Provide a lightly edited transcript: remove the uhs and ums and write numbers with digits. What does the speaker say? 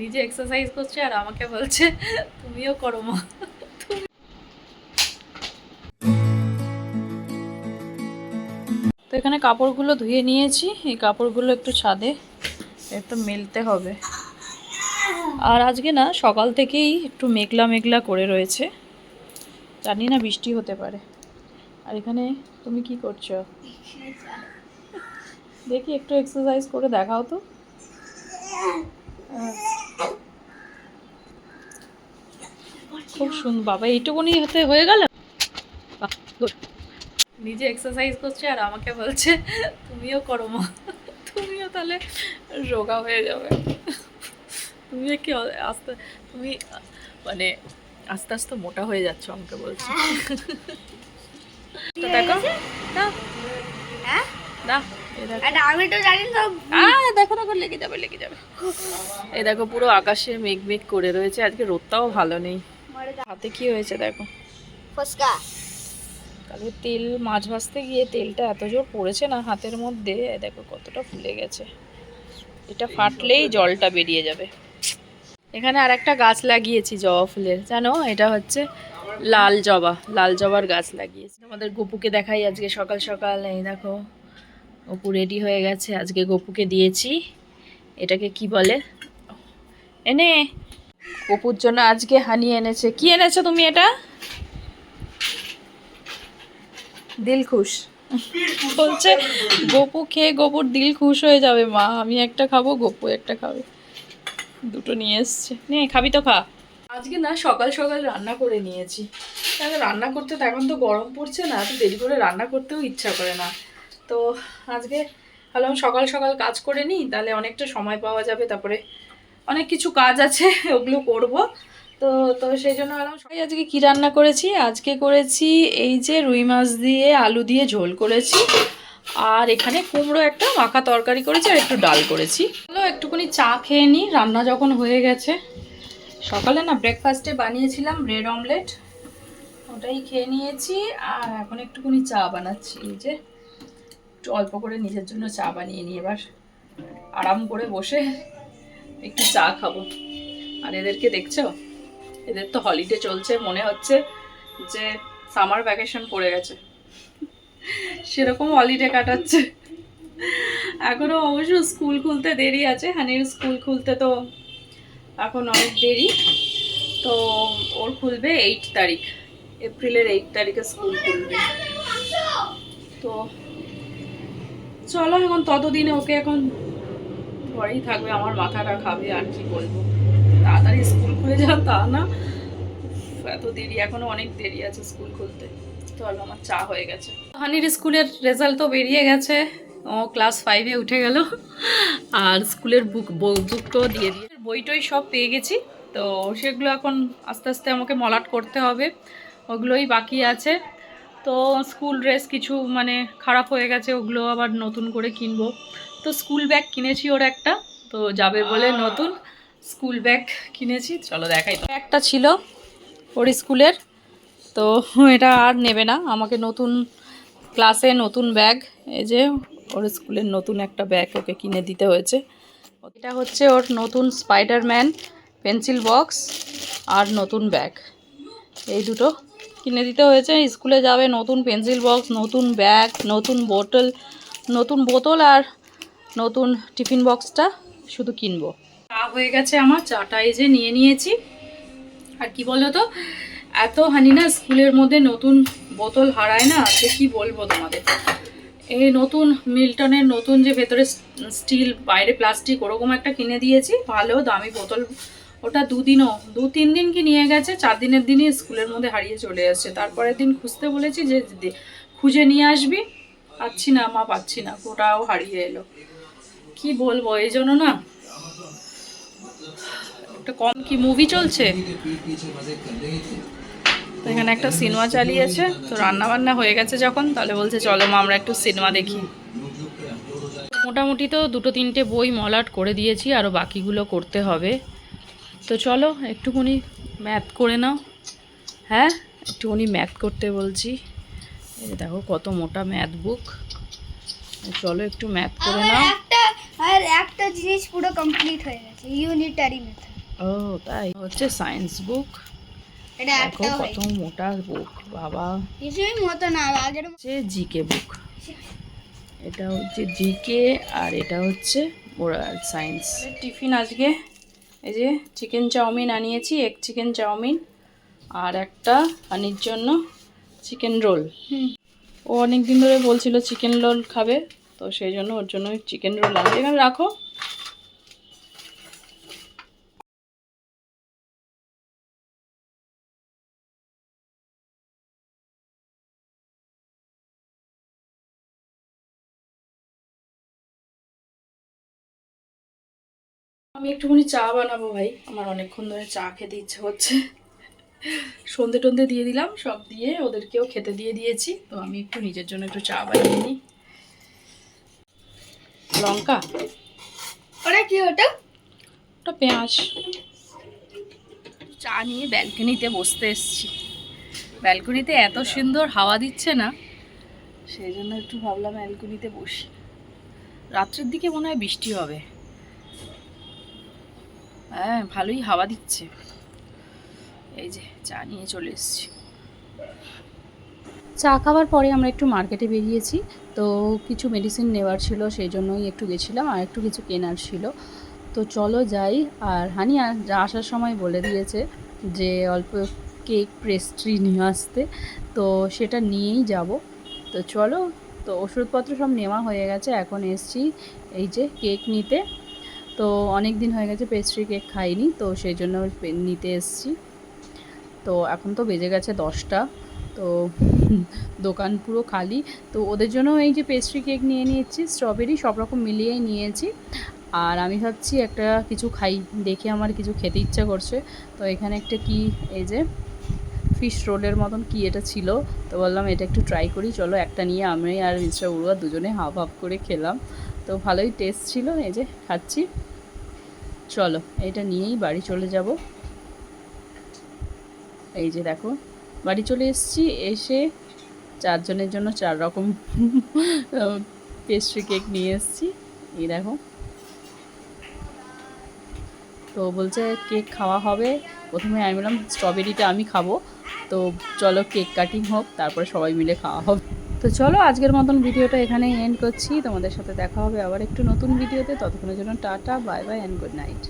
নিজে এক্সারসাইজ করছে আর আমাকে বলছে তুমিও করো মা। তো এখানে কাপড়গুলো ধুয়ে নিয়েছি, এই কাপড়গুলো একটু ছাদে একটু মেলতে হবে। আর আজকে না সকাল থেকেই একটু মেঘলা মেঘলা করে রয়েছে, জানি না বৃষ্টি হতে পারে। আর এখানে তুমি কি করছো? দেখি একটু এক্সারসাইজ করে দেখাও তো। খুব সুন্দর বাবা, এইটুকুনি হতে হয়ে গেল। নিজে এক্সারসাইজ করছে আর আমাকে বলছে তুমিও করো মা, তুমিও তাহলে রোগা হয়ে যাবে। তুমি কি আস্তে, তুমি মানে আস্তে আস্তে মোটা হয়ে যাচ্ছ আমাকে বলছে। তো দেখো না না, দেখো দেখো লেগে যাবে লেগে যাবে। এই দেখো পুরো আকাশে মেঘ মেঘ করে রয়েছে, আজকে রোদটাও ভালো নেই। হাতে কি হয়েছে দেখো, ফসকা। কালকে তেল মাছ ভাজতে গিয়ে তেলটা এত জোর পড়েছে না হাতের মধ্যে, দেখো কতটা ফুলে গেছে। এটা ফাটলেই জলটা বেরিয়ে যাবে। এখানে আর একটা গাছ লাগিয়েছি জবা ফুলের, জানো এটা হচ্ছে লাল জবা, লাল জবার গাছ লাগিয়েছি। আমাদের গপুকে দেখাই আজকে সকাল সকাল। এই দেখো গপু রেডি হয়ে গেছে, আজকে গপুকে দিয়েছি এটাকে কি বলে এনে, গপুর জন্য আজকে হানি এনেছে। কি এনেছো তুমি? এটা দিল খুশ বলছে, গপু খেয়ে গপুর দিল খুশ হয়ে যাবে মা, আমি একটা খাবো গপু একটা খাবে, দুটো নিয়ে এসছে। নে খাবি তো খা। আজকে না সকাল সকাল রান্না করে নিয়েছি, তাহলে রান্না করতে তো এখন তো গরম পড়ছে না, এত দেরি করে রান্না করতেও ইচ্ছা করে না। তো আজকে ভাবলাম সকাল সকাল কাজ করে নিই, তাহলে অনেকটা সময় পাওয়া যাবে, তারপরে অনেক কিছু কাজ আছে ওগুলো করব। তো তো সেই জন্য ভাবলাম সবাই। আজকে কি রান্না করেছি? আজকে করেছি এই যে রুই মাছ দিয়ে আলু দিয়ে ঝোল করেছি, আর এখানে কুমড়ো একটা মাখা তরকারি করেছি, আর একটু ডাল করেছি। চলো একটুখানি চা খেয়ে নিই, রান্না যখন হয়ে গেছে। সকালে না ব্রেকফাস্টে বানিয়েছিলাম ব্রেড অমলেট, ওটাই খেয়ে নিয়েছি। আর এখন একটুখানি চা বানাচ্ছি, এই যে একটু অল্প করে নিজের জন্য চা বানিয়ে নিই, এবার আরাম করে বসে একটু চা খাবো। আর এদেরকে দেখছো, এদের তো হলিডে চলছে, মনে হচ্ছে যে সামার ভ্যাকেশন পড়ে গেছে, সেরকম হলিডে কাটাচ্ছে। এখনো অবশ্য স্কুল খুলতে দেরি আছে, হানির স্কুল খুলতে তো এখন অনেক দেরি। তো ওর খুলবে 8 তারিখ, এপ্রিলের 8 তারিখে স্কুল খুলবে। তো চলো এখন ততদিনে ওকে এখন ঘরেই থাকবে, আমার মাথাটা খাবে, আর কি বলবো। তাড়াতাড়ি স্কুল খুলে যাও তা না, এত দেরি, এখনো অনেক দেরি আছে স্কুল খুলতে। চলো আমার চা হয়ে গেছে। হানির স্কুলের রেজাল্ট তো বেরিয়ে গেছে, ও ক্লাস 5-এ উঠে গেল। আর স্কুলের বুকটাও দিয়ে বই টই সব পেয়ে গেছি। তো সেগুলো এখন আস্তে আস্তে আমাকে মলাট করতে হবে, ওগুলোই বাকি আছে। তো স্কুল ড্রেস কিছু মানে খারাপ হয়ে গেছে, ওগুলো আবার নতুন করে কিনবো। তো স্কুল ব্যাগ কিনেছি ওর একটা, তো যাবে বলে নতুন স্কুল ব্যাগ কিনেছি। চলো দেখাই। তো একটা ছিল ওর স্কুলের, তো এটা আর নেবে না, আমাকে নতুন ক্লাসে নতুন ব্যাগ, এই যে ওর স্কুলের নতুন একটা ব্যাগ ওকে কিনে দিতে হয়েছে। এটা হচ্ছে ওর নতুন স্পাইডারম্যান পেন্সিল বক্স আর নতুন ব্যাগ, এই দুটো কিনে দিতে হয়েছে। স্কুলে যাবে নতুন পেন্সিল বক্স, নতুন ব্যাগ, নতুন বোতল আর নতুন টিফিন বক্সটা শুধু কিনবো। চা হয়ে গেছে আমার, চাটা এই যে নিয়ে নিয়েছি। আর কি বলো তো, এত হানি না স্কুলের মধ্যে নতুন বোতল হারায় না, সে কি বলবো তোমাদের। এই নতুন মিল্টনের নতুন যে ভেতরে স্টিল বাইরে প্লাস্টিক ওরকম একটা কিনে দিয়েছি, ভালো দামি বোতল। ওটা 2-3 দিন কি নিয়ে গেছে, 4 দিনের দিনই স্কুলের মধ্যে হারিয়ে চলে আসছে। তারপরের দিন খুঁজতে বলেছি যে খুঁজে নিয়ে আসবি, পাচ্ছি না মা, পাচ্ছি না, ওটাও হারিয়ে এলো। কি বলবো, এই জন্য না একটা কম। কি মুভি চলছে তো, এখানে একটা সিনেমা চালিয়েছে। তো রান্না বান্না হয়ে গেছে যখন, তাহলে বলছে চলো মা আমরা একটু সিনেমা দেখি। মোটামুটি তো 2-3টে বই মলাট করে দিয়েছি, আরও বাকিগুলো করতে হবে। তো চলো একটুখানি ম্যাথ করে নাও। হ্যাঁ একটুখানি ম্যাথ করতে বলছি, এই দেখো কত মোটা ম্যাথ বুক। চলো একটু ম্যাথ করে নাও। একটা জিনিস পুরো কমপ্লিট হয়ে গেছে, ইউনিটারি মেথড। ও তাই, হচ্ছে সায়েন্স বুক। এটা দেখো একটা কত মোটা বুক বাবা। কিছুই মতো না আগের। হচ্ছে জিকে বুক, এটা হচ্ছে জিকে আর এটা হচ্ছে মোরাল সায়েন্স। টিফিন আজকে এই যে চিকেন চাউমিন আনিয়েছি, এগ চিকেন চাউমিন, আর একটা হানির জন্য চিকেন রোল। ও অনেক দিন ধরে বলছিল চিকেন রোল খাবে, তো সেই জন্য ওর জন্য চিকেন রোল আনছি। এখানে রাখো। আমি একটুখানি চা বানাবো ভাই, আমার অনেকক্ষণ ধরে চা খেতে ইচ্ছে হচ্ছে। সন্ধে টন্ধে দিয়ে দিলাম, সব দিয়ে ওদেরকেও খেতে দিয়ে দিয়েছি, তো আমি একটু নিজের জন্য একটু চা বানিয়ে নিই। লঙ্কা, ওটা কি? ওটা ওটা পেঁয়াজ। চা নিয়ে ব্যালকনিতে বসতে এসেছি। ব্যালকনিতে এত সুন্দর হাওয়া দিচ্ছে না, সেই জন্য একটু ভাবলাম ব্যালকনিতে বসি। রাত্রের দিকে মনে হয় বৃষ্টি হবে। হ্যাঁ ভালোই হাওয়া দিচ্ছে। এই যে চা নিয়ে চলে এসেছি। চা খাওয়ার পরে আমরা একটু মার্কেটে বেরিয়েছি, তো কিছু মেডিসিন নেওয়ার ছিল, সেই জন্যই একটু গেছিলাম, আর একটু কিছু কেনার ছিল। তো চলো যাই। আর হানি আসার সময় বলে দিয়েছে যে অল্প কেক পেস্ট্রি নিয়ে আসতে, তো সেটা নিয়েই যাব। তো চলো, তো ওষুধপত্র সব নেওয়া হয়ে গেছে, এখন এসছি এই যে কেক নিতে। তো অনেক দিন হয়ে গেছে পেস্ট্রি কেক খাইনি, তো সেই জন্য নিতে এসছি। তো এখন তো বেজে গেছে 10টা, তো দোকান পুরো খালি। তো ওদের জন্য এই যে পেস্ট্রি কেক নিয়ে নিয়েছি, স্ট্রবেরি সব রকম মিলিয়েই নিয়েছি। আর আমি ভাবছি একটা কিছু খাই, দেখে আমার কিছু খেতে ইচ্ছা করছে। তো এখানে একটা কি এই যে ফিশ রোলের মতন কি এটা ছিল, তো বললাম এটা একটু ট্রাই করি, চলো একটা নিয়ে আমি আর মিস্টার উড়ুয়া দুজনে হাফ হাফ করে খেলাম। তো ভালোই টেস্ট ছিল, এই যে খাচ্ছি। চলো এটা নিয়েই বাড়ি চলে যাব। এই যে দেখো বাড়ি চলে এসেছি, এসে 4 জনের জন্য 4 রকম পেস্ট্রি কেক নিয়ে এসেছি। এই দেখো, তো বলছে কেক খাওয়া হবে। প্রথমে আমি বললাম স্ট্রবেরিটা আমি খাবো, তো চলো কেক কাটিং হোক, তারপরে সবাই মিলে খাওয়া হবে। তো চলো আজকের মতন ভিডিওটা এখানেই এন্ড করছি। তোমাদের সাথে দেখা হবে আবার একটু নতুন ভিডিওতে, ততক্ষণের জন্য tata, bye bye and good night.